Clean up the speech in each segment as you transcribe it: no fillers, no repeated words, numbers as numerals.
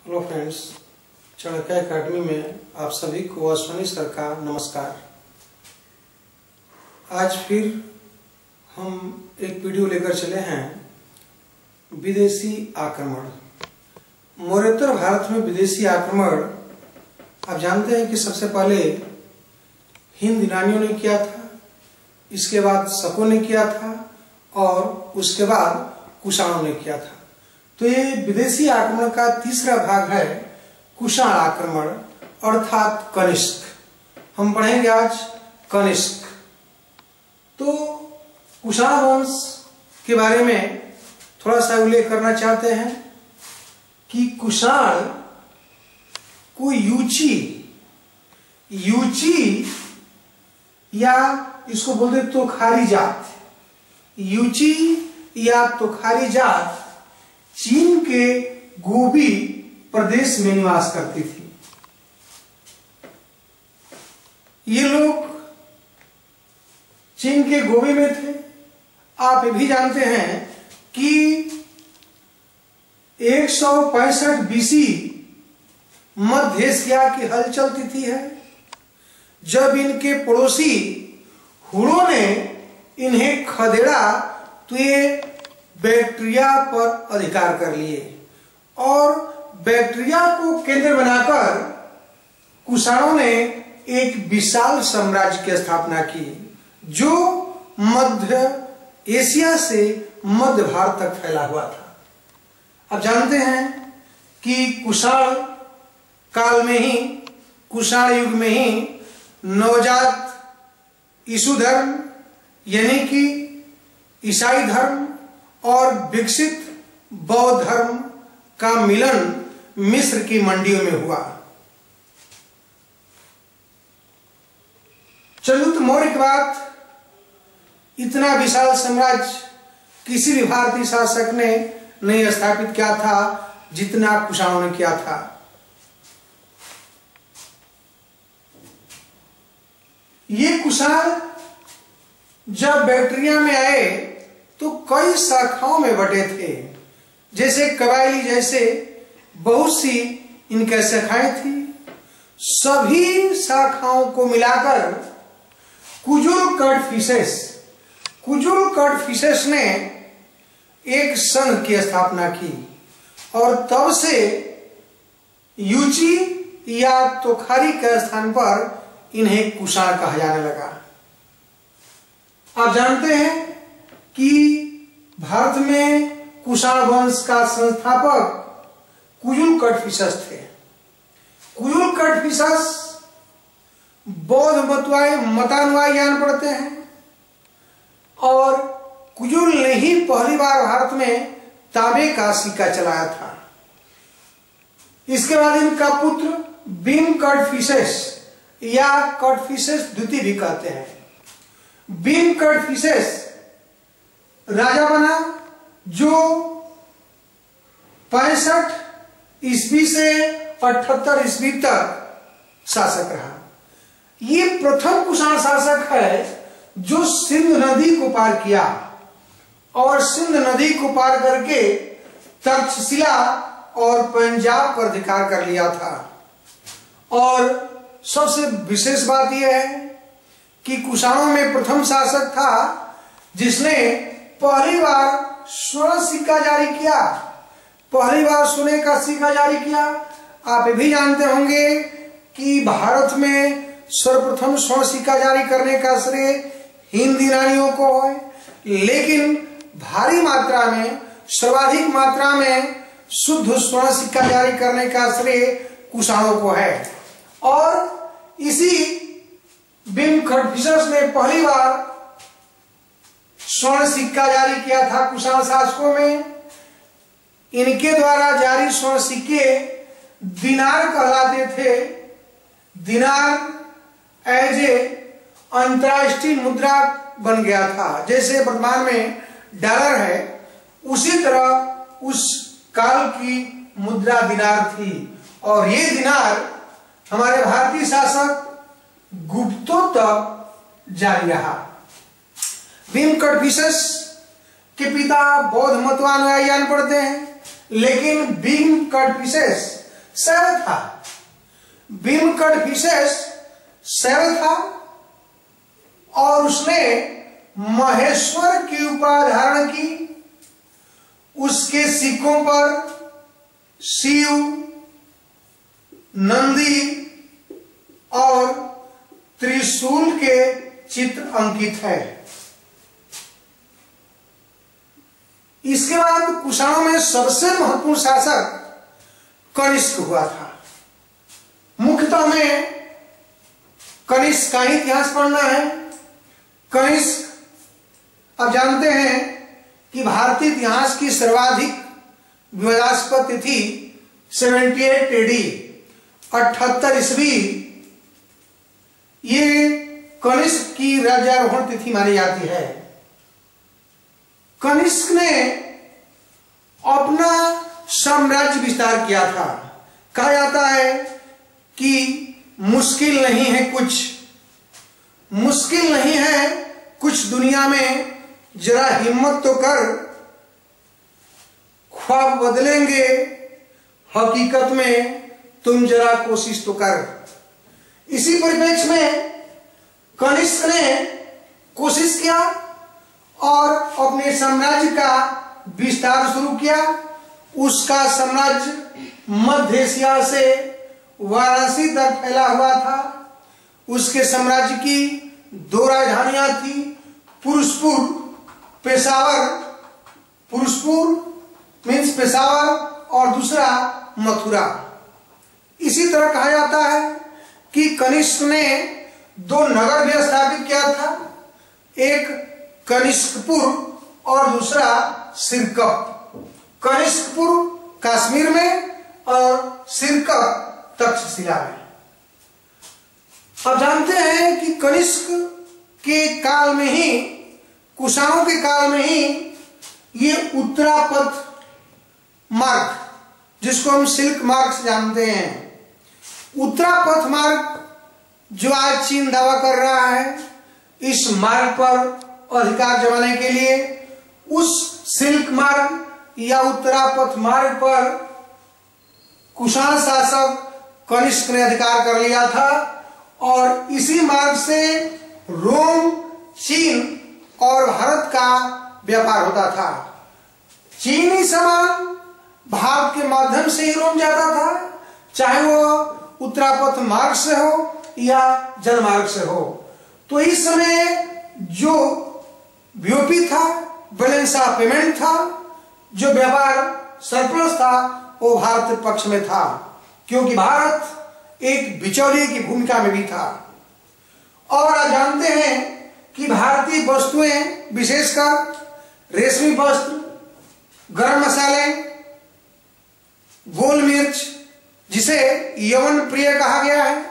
Hello friends, Chanakya academy में आप सभी को अश्विनी सर का नमस्कार। आज फिर हम एक वीडियो लेकर चले हैं विदेशी आक्रमण। मौर्योत्तर भारत में विदेशी आक्रमण आप जानते हैं कि सबसे पहले हिंद यूनानियों ने किया था, इसके बाद शकों ने किया था और उसके बाद कुषाणों ने किया था। तो ये विदेशी आक्रमण का तीसरा भाग है कुषाण आक्रमण अर्थात कनिष्क। हम पढ़ेंगे आज कनिष्क। तो कुषाण वंश के बारे में थोड़ा सा उल्लेख करना चाहते हैं कि कुषाण को यूची या इसको बोलते तोखारी जात, यूची या तोखारी जात चीन के गोबी प्रदेश में निवास करती थी। ये लोग चीन के गोबी में थे। आप ये भी जानते हैं कि 165 बीसी मध्य एशिया की हलचल तिथि है, जब इनके पड़ोसी हुणों ने इन्हें खदेड़ा तो ये बैक्ट्रिया पर अधिकार कर लिए और बैक्ट्रिया को केंद्र बनाकर कुषाणों ने एक विशाल साम्राज्य की स्थापना की, जो मध्य एशिया से मध्य भारत तक फैला हुआ था। आप जानते हैं कि कुषाण काल में ही, कुषाण युग में ही नवजात यीशु धर्म यानी कि ईसाई धर्म और विकसित बौद्ध धर्म का मिलन मिस्र की मंडियों में हुआ। चंद्रगुप्त मौर्य के बाद इतना विशाल साम्राज्य किसी भी भारतीय शासक ने नहीं स्थापित किया था जितना कुषाणों ने किया था। ये कुषाण जब बैक्ट्रिया में आए तो कई शाखाओं में बटे थे, जैसे कबायली जैसे बहुत सी इनकी शाखाएं थी। सभी शाखाओं को मिलाकर कुजुल कड़फिसेस ने एक संघ की स्थापना की और तब से यूची या तोखारी के स्थान पर इन्हें कुषाण कहा जाने लगा। आप जानते हैं कि भारत में कुषाण वंश का संस्थापक कुजुल कड़फिसेस थे। कुजुल कड़फिसेस बौद्ध मतानुयायी जान पड़ते हैं और कुजुल ने ही पहली बार भारत में तांबे का सिक्का चलाया था। इसके बाद इनका पुत्र भीम कड़फिसेस या कड़फिसेस द्वितीय भी कहते हैं। भीम कड़फिसेस राजा बना, जो 65 ईस्वी से 78 ईस्वी तक शासक रहा। ये प्रथम कुषाण शासक है जो सिंध नदी को पार किया और सिंध नदी को पार करके तक्षशिला और पंजाब पर अधिकार कर लिया था। और सबसे विशेष बात यह है कि कुषाणों में प्रथम शासक था जिसने पहली बार स्वर्ण सिक्का जारी किया, पहली बार सोने का सिक्का जारी किया। आप ये भी जानते होंगे कि भारत में सर्वप्रथम स्वर्ण सिक्का जारी करने का श्रेय हिंद यूनानियों को है, लेकिन भारी मात्रा में, सर्वाधिक मात्रा में शुद्ध स्वर्ण सिक्का जारी करने का श्रेय कुषाणों को है। और इसी भीम कड़फिसेस ने पहली बार स्वर्ण सिक्का जारी किया था कुषाण शासकों में। इनके द्वारा जारी स्वर्ण सिक्के दिनार कहलाते थे। दिनार एज ए अंतरराष्ट्रीय मुद्रा बन गया था, जैसे वर्तमान में डॉलर है, उसी तरह उस काल की मुद्रा दिनार थी। और ये दिनार हमारे भारतीय शासक गुप्तों तक जारी रहा। भीम कड़फिसेस के पिता बौद्ध मतवानुयायी जान पड़ते हैं, लेकिन भीम कड़फिसेस शैव था, भीमकट विशेष शैव था और उसने महेश्वर की उपाधि धारण की। उसके सिक्कों पर शिव, नंदी और त्रिशूल के चित्र अंकित है। इसके बाद कुषाणों में सबसे महत्वपूर्ण शासक कनिष्क हुआ था। मुख्यतः हमें कनिष्क का ही इतिहास पढ़ना है। कनिष्क आप जानते हैं कि भारतीय इतिहास की सर्वाधिक विवादास्पद तिथि 78 AD 78 ईस्वी ये कनिष्क की राज्यारोहण तिथि मानी जाती है। कनिष्क ने अपना साम्राज्य विस्तार किया था। कहा जाता है कि मुश्किल नहीं है कुछ दुनिया में, जरा हिम्मत तो कर, ख्वाब बदलेंगे हकीकत में, तुम जरा कोशिश तो कर। इसी परिप्रेक्ष्य में कनिष्क ने कोशिश किया और अपने साम्राज्य का विस्तार शुरू किया। उसका साम्राज्य मध्य एशिया से वाराणसी तक फैला हुआ था। उसके साम्राज्य की 2 राजधानियां थी, पुरुषपुर मीन्स पेशावर और दूसरा मथुरा। इसी तरह कहा जाता है कि कनिष्क ने 2 नगर भी स्थापित किया था, एक कनिष्कपुर और दूसरा सिरकप। कनिष्कपुर कश्मीर में और सिरकप तक्षशिला में। अब जानते हैं कि कनिष्क के काल में ही, कुषाणों के काल में ही ये उत्तरापथ मार्ग, जिसको हम सिल्क मार्ग से जानते हैं, उत्तरापथ मार्ग जो आज चीन दावा कर रहा है, इस मार्ग पर अधिकार जमाने के लिए उस सिल्क मार्ग या उत्तरापथ मार्ग पर कुषाण शासक कनिष्क ने अधिकार कर लिया था और इसी मार्ग से रोम, चीन और भारत का व्यापार होता था। चीनी सामान भारत के माध्यम से ही रोम जाता था, चाहे वो उत्तरापथ मार्ग से हो या जल मार्ग से हो। तो इस समय जो बीओपी था, बैलेंस ऑफ पेमेंट था, जो व्यापार सरप्लस था, वो भारत पक्ष में था, क्योंकि भारत एक बिचौलिए की भूमिका में भी था। और आप जानते हैं कि भारतीय वस्तुएं, विशेषकर रेशमी वस्त्र, गरम मसाले, गोल मिर्च, जिसे यवन प्रिय कहा गया है,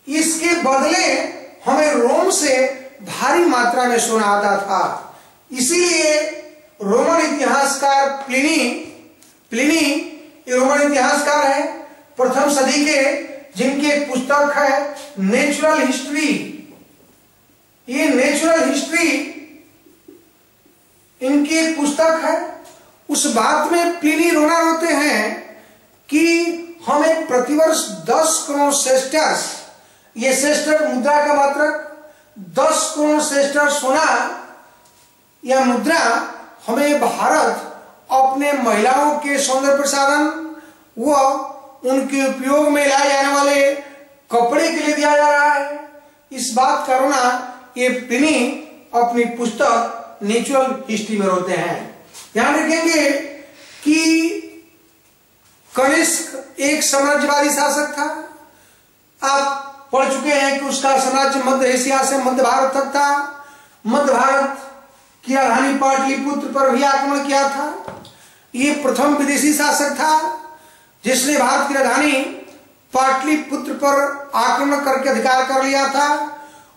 इसके बदले हमें रोम से भारी मात्रा में सोना आता था। इसीलिए रोमन इतिहासकार प्लिनी रोमन इतिहासकार है, प्रथम सदी के, जिनकी एक पुस्तक है नेचुरल हिस्ट्री। ये नेचुरल हिस्ट्री इनकी एक पुस्तक है। उस बात में प्लिनी रोना रोते हैं कि हमें प्रतिवर्ष 10 करोड़ सेस्टर्स, ये सेस्टर मुद्रा का मात्रक 10 करोड़ सेस्टर सोना या मुद्रा हमें भारत अपने महिलाओं के सौंदर्य प्रसाधन व उनके उपयोग में लाए जाने वाले कपड़े के लिए दिया जा रहा है। इस बात का रोना ये प्लिनी अपनी पुस्तक नेचुरल हिस्ट्री में रोते हैं। ध्यान रखेंगे कि कनिष्क एक साम्राज्यवादी शासक था। आप पढ़ चुके हैं कि उसका साम्राज्य मध्य एशिया से मध्य भारत तक था। मध्य भारत की राजधानी पाटलिपुत्र पर भी आक्रमण किया था। ये प्रथम विदेशी शासक था जिसने भारत की राजधानी पाटलिपुत्र पर आक्रमण करके अधिकार कर लिया था।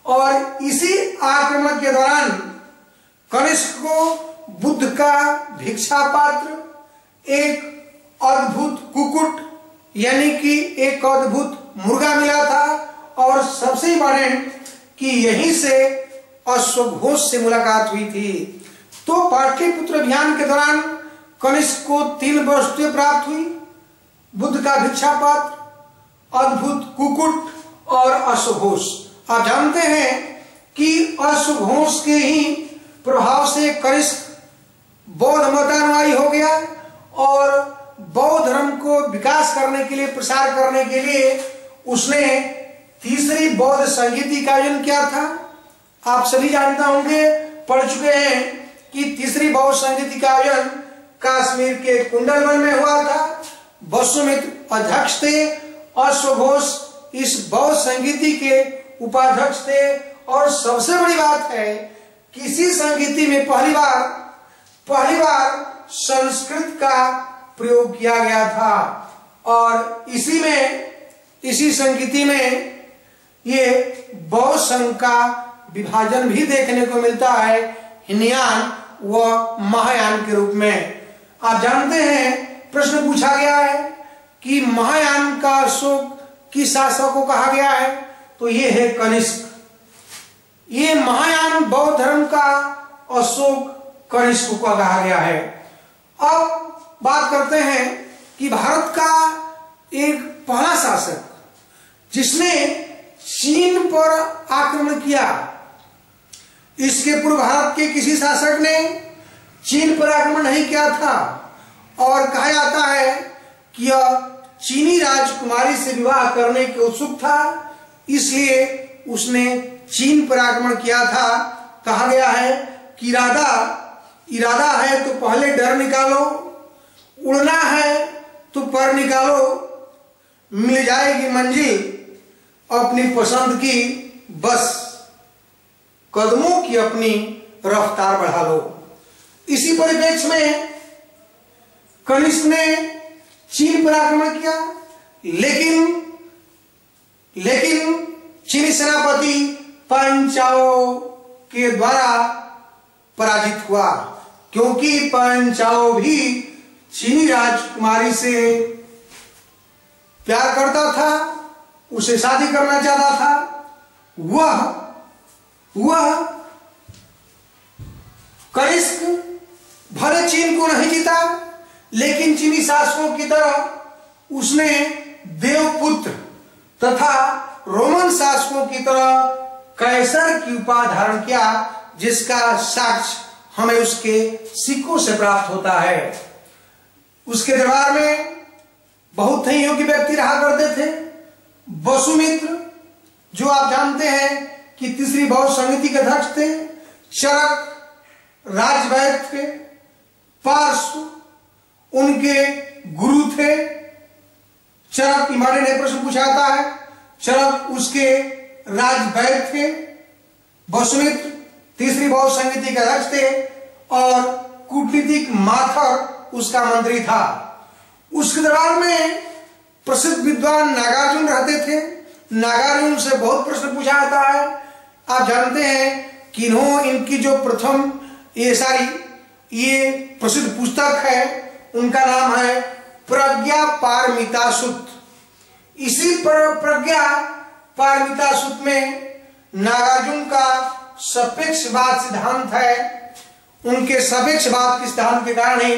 और इसी आक्रमण के दौरान कनिष्क को बुद्ध का भिक्षा पात्र, एक अद्भुत कुक्कुट यानी कि एक अद्भुत मुर्गा मिला था और सबसे इंपॉर्टेंट कि यहीं से अश्वघोष से मुलाकात हुई थी। तो पाटलिपुत्र अभियान के दौरान कनिष्क को 3 वस्तुएं प्राप्त हुई। बुद्ध का भिक्षा पात्र, अद्भुत कुकुट और अश्वघोष। आप जानते हैं कि अश्वघोष के ही प्रभाव से कनिष्क बौद्ध मतानुयायी हो गया और बौद्ध धर्म को विकास करने के लिए, प्रसार करने के लिए उसने तीसरी बौद्ध संगीति का आयोजन किया था। आप सभी जानते होंगे, पढ़ चुके हैं कि तीसरी बौद्ध संगीति का आयोजन कश्मीर के कुंडलवन में हुआ था। वसुमित्र अध्यक्ष थे, अश्वघोष इस बौद्ध संगीति के उपाध्यक्ष थे। और सबसे बड़ी बात है कि इसी संगीति में पहली बार संस्कृत का प्रयोग किया गया था और इसी संगीति में ये बौद्ध संघ का विभाजन भी देखने को मिलता है, हीनयान व महायान के रूप में। आप जानते हैं, प्रश्न पूछा गया है कि महायान का अशोक किस शासक को कहा गया है, तो ये है कनिष्क। ये महायान बौद्ध धर्म का अशोक कनिष्क को कहा गया है। अब बात करते हैं कि भारत का एक पहला शासक जिसने चीन पर आक्रमण किया, इसके पूर्व भारत के किसी शासक ने चीन पर आक्रमण नहीं किया था और कहा जाता है कि यह चीनी राजकुमारी से विवाह करने के उत्सुक था, इसलिए उसने चीन पर आक्रमण किया था। कहा गया है कि इरादा है तो पहले डर निकालो, उड़ना है तो पर निकालो, मिल जाएगी मंजिल अपनी पसंद की, बस कदमों की अपनी रफ्तार बढ़ा लो। इसी परिप्रेक्ष्य में कनिष्क ने चीन पर आक्रमण किया, लेकिन चीनी सेनापति पांचाओ के द्वारा पराजित हुआ, क्योंकि पांचाओ भी चीनी राजकुमारी से प्यार करता था, उसे शादी करना चाहता था। वह कनिष्क भले चीन को नहीं जीता, लेकिन चीनी शासकों की तरह उसने देवपुत्र तथा रोमन शासकों की तरह कैसर की उपाधि धारण किया, जिसका साक्ष्य हमें उसके सिक्कों से प्राप्त होता है। उसके दरबार में बहुत ही योग्य व्यक्ति रहा करते थे। वसुमित्र, जो आप जानते हैं कि तीसरी बौद्ध संगीति के अध्यक्ष थे, चरक राजवैद्य थे, पार्श्व उनके गुरु थे। चरक इमारे ने प्रश्न पूछा जाता है, चरक उसके राजवैद्य थे। वसुमित्र तीसरी बौद्ध संगीति के अध्यक्ष थे और कूटनीतिक माथर उसका मंत्री था। उसके दरबार में प्रसिद्ध विद्वान नागार्जुन रहते थे। नागार्जुन से बहुत प्रश्न पूछा जाता है। आप जानते हैं कि इनकी जो प्रथम ये प्रसिद्ध पुस्तक है, उनका नाम है प्रज्ञा पारमिता सूत्र। इसी प्रज्ञा पारमिता सूत्र में नागार्जुन का सापेक्षवाद सिद्धांत है। उनके सापेक्षवाद के सिद्धांत के कारण ही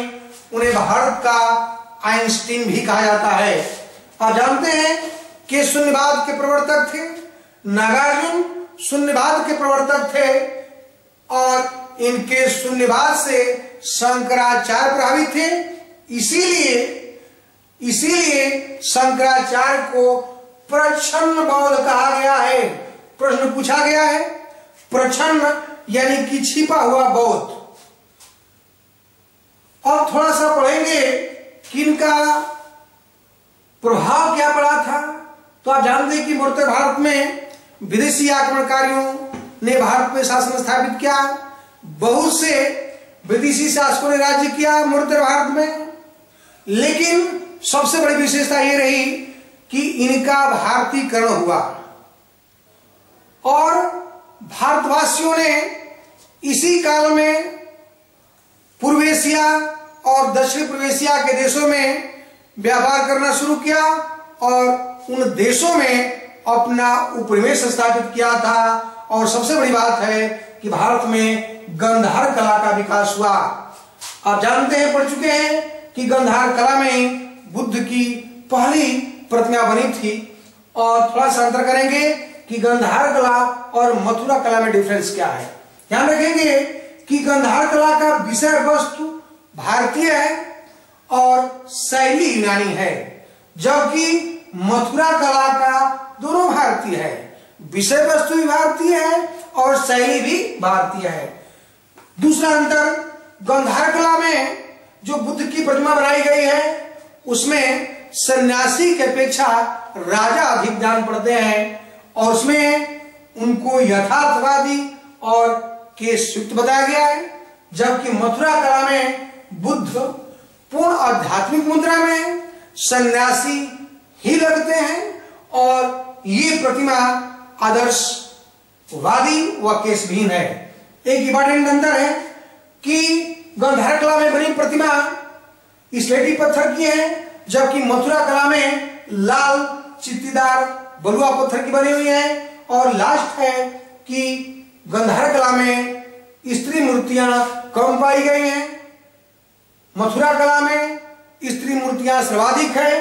उन्हें भारत का आइंस्टीन भी कहा जाता है। आप जानते हैं कि शून्यवाद के प्रवर्तक थे। नागार्जुन शून्यवाद के प्रवर्तक थे और इनके शून्यवाद से शंकराचार्य प्रभावित थे। इसीलिए शंकराचार्य को प्रच्छन्न बौद्ध कहा गया है। प्रश्न पूछा गया है, प्रच्छन्न यानी कि छिपा हुआ बौद्ध। अब थोड़ा सा पढ़ेंगे कि इनका प्रभाव क्या पड़ा था। तो आप जानते हैं कि मूर्त भारत में विदेशी आक्रमणकारियों ने भारत में शासन स्थापित किया। बहुत से विदेशी शासकों ने राज्य किया मूर्त भारत में, लेकिन सबसे बड़ी विशेषता यह रही कि इनका भारतीकरण हुआ और भारतवासियों ने इसी काल में पूर्व एशिया और दक्षिण पूर्व एशिया के देशों में व्यापार करना शुरू किया और उन देशों में अपना उपनिवेश स्थापित किया था। और सबसे बड़ी बात है कि भारत में गंधार कला का विकास हुआ। आप जानते हैं, पढ़ चुके हैं कि गंधार कला में बुद्ध की पहली प्रतिमा बनी थी। और थोड़ा सा अंतर करेंगे कि गांधार कला और मथुरा कला में डिफरेंस क्या है। ध्यान रखेंगे कि गांधार कला का विषय वस्तु भारतीय है और शैली यूनानी है, जबकि मथुरा कला का दोनों भारतीय है, विषय वस्तु भी भारतीय है और शैली भी भारतीय है। दूसरा अंतर, गांधार कला में जो बुद्ध की प्रतिमा बनाई गई है उसमें सन्यासी की अपेक्षा राजा अधिक ध्यान पड़ते हैं और उसमें उनको यथार्थवादी और केशयुक्त बताया गया है, जबकि मथुरा कला में बुद्ध पूर्ण आध्यात्मिक मुद्रा में सन्यासी ही लगते हैं और ये प्रतिमा आदर्शवादी व केशहीन है। एक इंपॉर्टेंट अंतर है कि गांधार कला में बनी प्रतिमा स्लेटी पत्थर की है, जबकि मथुरा कला में लाल चित्तीदार बलुआ पत्थर की बनी हुई है। और लास्ट है कि गांधार कला में स्त्री मूर्तियां कम पाई गई हैं, मथुरा कला में स्त्री मूर्तियां सर्वाधिक है।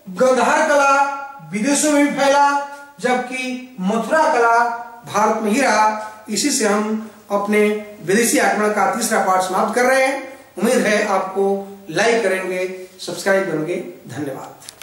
गांधार कला विदेशों में भी फैला, जबकि मथुरा कला भारत में ही रहा। इसी से हम अपने विदेशी आक्रमण का तीसरा पार्ट समाप्त कर रहे हैं। उम्मीद है आपको लाइक करेंगे, सब्सक्राइब करेंगे। धन्यवाद।